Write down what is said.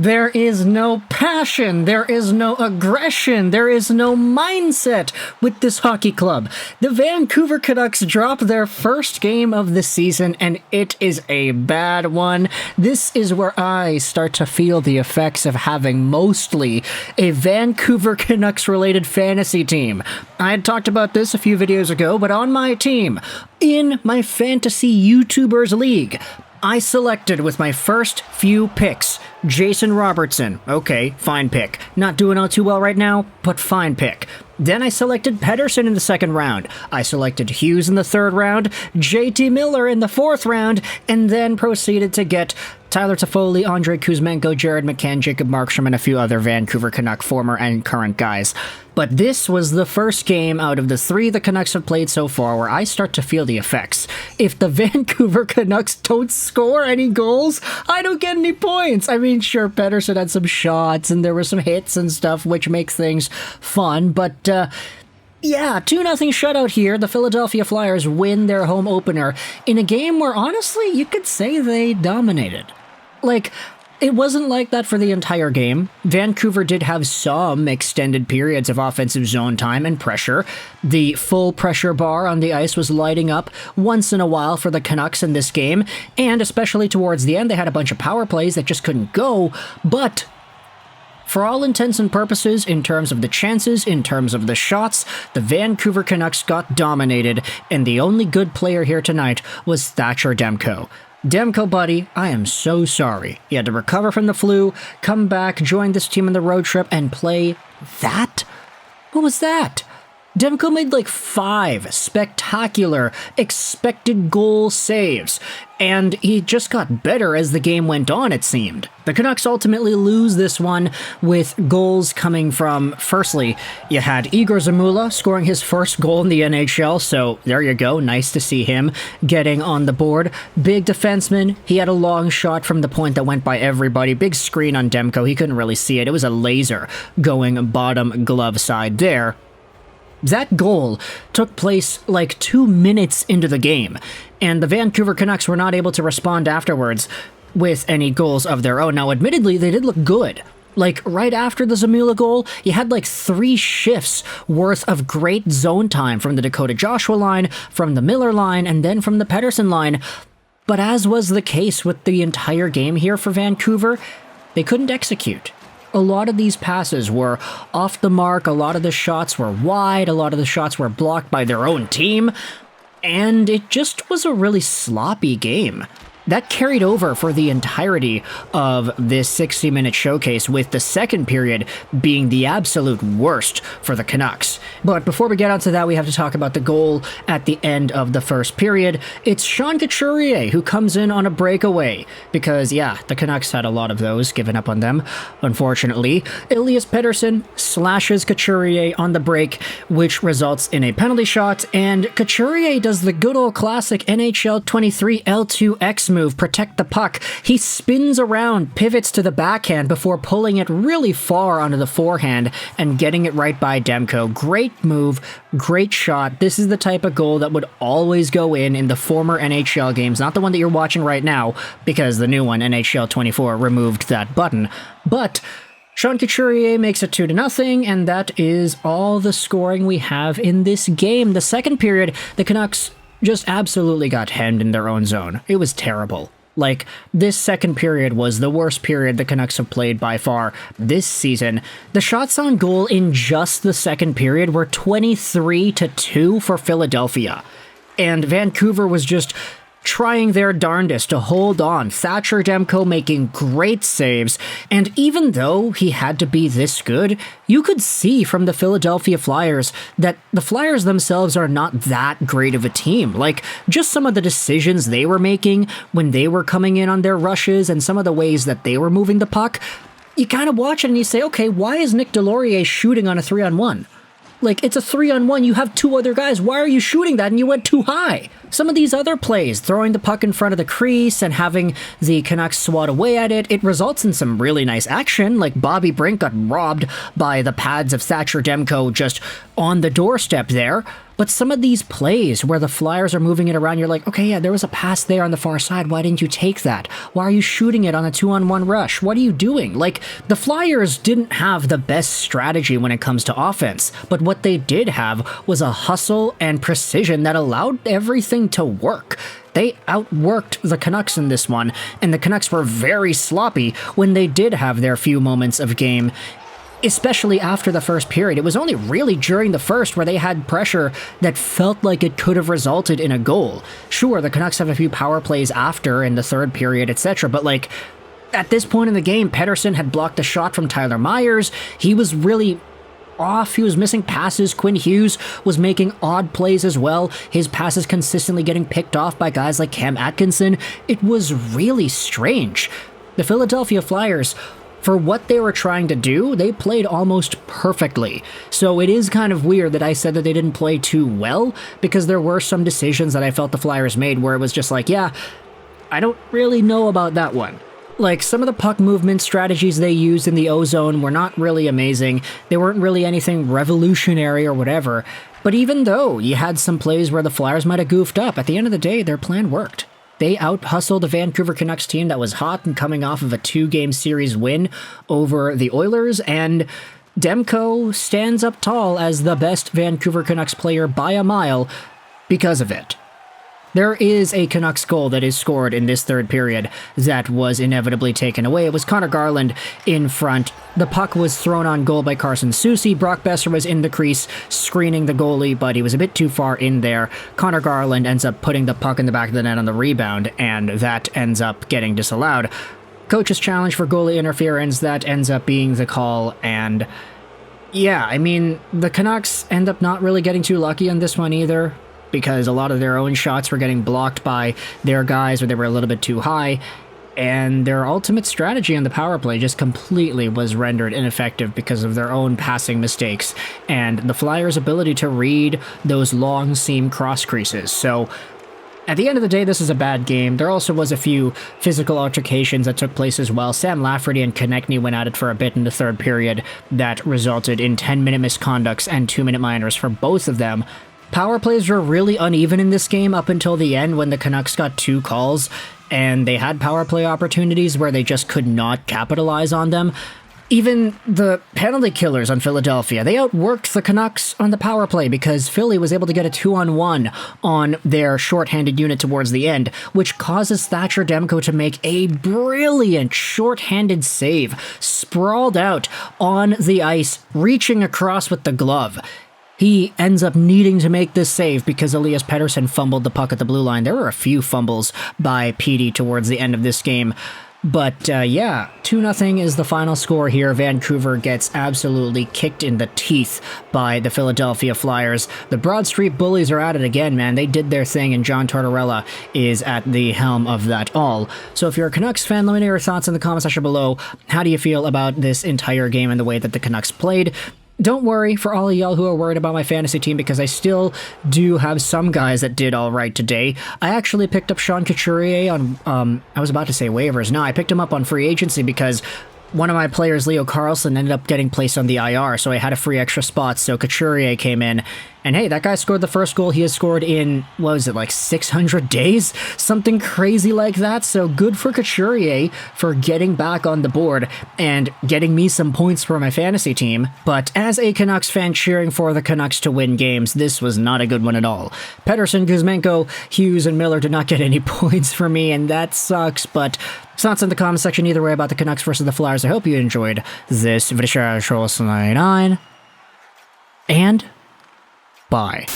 There is no passion, there is no aggression, there is no mindset with this hockey club. The Vancouver Canucks drop their first game of the season, and it is a bad one. This is where I start to feel the effects of having mostly a Vancouver Canucks-related fantasy team. I had talked about this a few videos ago, but on my team, in my Fantasy YouTubers League, I selected with my first few picks Jason Robertson. Okay, fine pick. Not doing all too well right now, but fine pick. Then I selected Pettersson in the second round. I selected Hughes in the third round, JT Miller in the fourth round, and then proceeded to get Tyler Toffoli, Andrei Kuzmenko, Jared McCann, Jacob Markstrom, and a few other Vancouver Canuck former and current guys. But this was the first game out of the three the Canucks have played so far where I start to feel the effects. If the Vancouver Canucks don't score any goals, I don't get any points. I mean, sure, Pettersson had some shots and there were some hits and stuff, which makes things fun, but yeah, 2-0 shutout here. The Philadelphia Flyers win their home opener in a game where, honestly, you could say they dominated. Like, it wasn't like that for the entire game. Vancouver did have some extended periods of offensive zone time and pressure. The full pressure bar on the ice was lighting up once in a while for the Canucks in this game, and especially towards the end, they had a bunch of power plays that just couldn't go, but for all intents and purposes, in terms of the chances, in terms of the shots, the Vancouver Canucks got dominated, and the only good player here tonight was Thatcher Demko. Demko, buddy, I am so sorry. You had to recover from the flu, come back, join this team on the road trip, and play that? What was that? Demko made like 5 spectacular expected goal saves, and he just got better as the game went on, it seemed. The Canucks ultimately lose this one with goals coming from, firstly, you had Egor Zamula scoring his first goal in the NHL, so there you go, nice to see him getting on the board. Big defenseman, he had a long shot from the point that went by everybody, big screen on Demko, he couldn't really see it, it was a laser going bottom glove side there. That goal took place like 2 minutes into the game, and the Vancouver Canucks were not able to respond afterwards with any goals of their own. Now, admittedly, they did look good. Like, right after the Zamula goal, you had like 3 shifts worth of great zone time from the Dakota Joshua line, from the Miller line, and then from the Pettersson line. But as was the case with the entire game here for Vancouver, they couldn't execute. A lot of these passes were off the mark, a lot of the shots were wide, a lot of the shots were blocked by their own team, and it just was a really sloppy game. That carried over for the entirety of this 60-minute showcase, with the second period being the absolute worst for the Canucks. But before we get onto that, we have to talk about the goal at the end of the first period. It's Sean Couturier who comes in on a breakaway, because, yeah, the Canucks had a lot of those, given up on them, unfortunately. Elias Pettersson slashes Couturier on the break, which results in a penalty shot, and Couturier does the good old classic NHL 23 L2X move, protect the puck. He spins around, pivots to the backhand before pulling it really far onto the forehand and getting it right by Demko. Great move, great shot. This is the type of goal that would always go in the former NHL games, not the one that you're watching right now, because the new one, NHL 24, removed that button. But Sean Couturier makes it 2-0, and that is all the scoring we have in this game. The second period, the Canucks just absolutely got hemmed in their own zone. It was terrible. Like, this second period was the worst period the Canucks have played by far this season. The shots on goal in just the second period were 23-2 for Philadelphia. And Vancouver was just trying their darndest to hold on. Thatcher Demko making great saves, and even though he had to be this good, you could see from the Philadelphia Flyers that the Flyers themselves are not that great of a team. Like, just some of the decisions they were making when they were coming in on their rushes and some of the ways that they were moving the puck, you kind of watch it and you say, okay, why is Nick Delorier shooting on a 3-on-1? Like, it's a 3-on-1, you have 2 other guys, why are you shooting that? And you went too high. Some of these other plays, throwing the puck in front of the crease and having the Canucks swat away at it, it results in some really nice action, like Bobby Brink got robbed by the pads of Thatcher Demko just on the doorstep there. But some of these plays where the Flyers are moving it around, you're like, okay, yeah, there was a pass there on the far side. Why didn't you take that? Why are you shooting it on a 2-on-1 rush? What are you doing? Like, the Flyers didn't have the best strategy when it comes to offense, but what they did have was a hustle and precision that allowed everything to work. They outworked the Canucks in this one, and the Canucks were very sloppy when they did have their few moments of game, especially after the first period. It was only really during the first where they had pressure that felt like it could have resulted in a goal. Sure, the Canucks have a few power plays after in the third period, etc., but like, at this point in the game, Pettersson had blocked a shot from Tyler Myers. He was really off. He was missing passes. Quinn Hughes was making odd plays as well. His passes consistently getting picked off by guys like Cam Atkinson. It was really strange. The Philadelphia Flyers, for what they were trying to do, they played almost perfectly. So it is kind of weird that I said that they didn't play too well, because there were some decisions that I felt the Flyers made where it was just like, yeah, I don't really know about that one. Like, some of the puck movement strategies they used in the O-zone were not really amazing. They weren't really anything revolutionary or whatever. But even though you had some plays where the Flyers might have goofed up, at the end of the day, their plan worked. They out-hustled the Vancouver Canucks team that was hot and coming off of a 2-game series win over the Oilers, and Demko stands up tall as the best Vancouver Canucks player by a mile because of it. There is a Canucks goal that is scored in this third period that was inevitably taken away. It was Connor Garland in front. The puck was thrown on goal by Carson Soucy. Brock Besser was in the crease screening the goalie, but he was a bit too far in there. Connor Garland ends up putting the puck in the back of the net on the rebound, and that ends up getting disallowed. Coach's challenge for goalie interference, that ends up being the call, and yeah, I mean, the Canucks end up not really getting too lucky on this one either, because a lot of their own shots were getting blocked by their guys or they were a little bit too high, and their ultimate strategy on the power play just completely was rendered ineffective because of their own passing mistakes and the Flyers' ability to read those long seam cross creases. So at the end of the day, this is a bad game. There also was a few physical altercations that took place as well. Sam Lafferty and Konechny went at it for a bit in the third period that resulted in 10-minute misconducts and 2-minute minors for both of them. Power plays were really uneven in this game up until the end when the Canucks got 2 calls, and they had power play opportunities where they just could not capitalize on them. Even the penalty killers on Philadelphia, they outworked the Canucks on the power play because Philly was able to get a 2-on-1 on their shorthanded unit towards the end, which causes Thatcher Demko to make a brilliant shorthanded save, sprawled out on the ice, reaching across with the glove. He ends up needing to make this save because Elias Pettersson fumbled the puck at the blue line. There were a few fumbles by Petey towards the end of this game. But yeah, 2-0 is the final score here. Vancouver gets absolutely kicked in the teeth by the Philadelphia Flyers. The Broad Street Bullies are at it again, man. They did their thing, and John Tortorella is at the helm of that all. So if you're a Canucks fan, let me know your thoughts in the comment section below. How do you feel about this entire game and the way that the Canucks played? Don't worry for all of y'all who are worried about my fantasy team, because I still do have some guys that did all right today. I actually picked up Sean Couturier on, I was about to say waivers. No, I picked him up on free agency because one of my players, Leo Carlsson, ended up getting placed on the IR, so I had a free extra spot, so Couturier came in. And hey, that guy scored the first goal he has scored in, what was it, like 600 days? Something crazy like that, so good for Couturier for getting back on the board and getting me some points for my fantasy team. But as a Canucks fan cheering for the Canucks to win games, this was not a good one at all. Pettersson, Kuzmenko, Hughes, and Miller did not get any points for me, and that sucks, but thoughts in the comment section either way about the Canucks versus the Flyers. I hope you enjoyed this video. And bye.